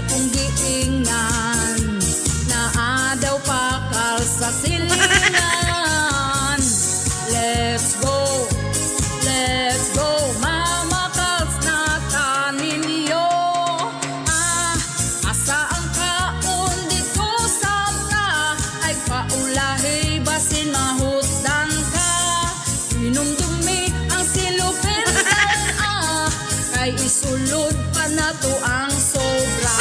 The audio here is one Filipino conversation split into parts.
akong giingnan, naadaw pakal sa silingan. Let's go, Mama Kals na taninyo. Asa ang kaon dito sa ka, ay paulahi basin mahutdan ka. Inumdumi ang silupin kay isulod pa na to ang sobra.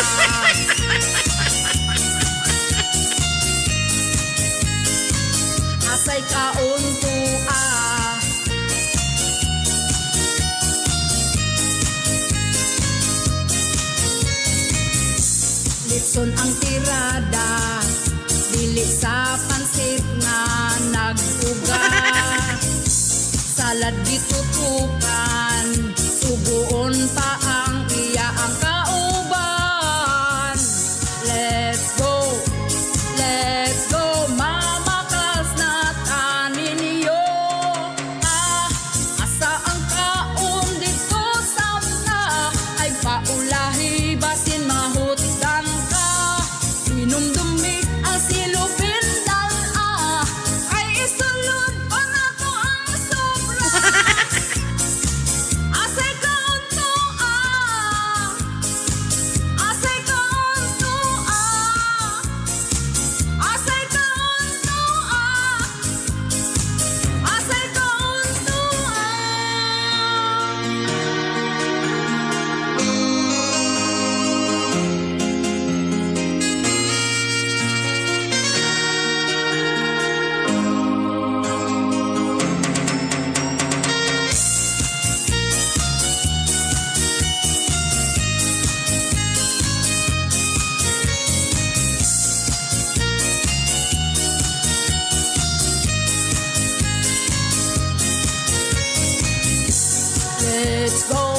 Asay kaon to litson ang tirada, dili sa pansit nga nag-uga. Salad gitutukan, subuon pa ang iya ang kauban. Let's go, Mama Kals na taninyo. Asa ang kaon dito sa na, ay paulahi basin mahutdan ka. Inumdumi ang silupin ay isulod pa na to ang sobra. Asay kaon to asay kaon to asay kaon to asay kaon to Let's go,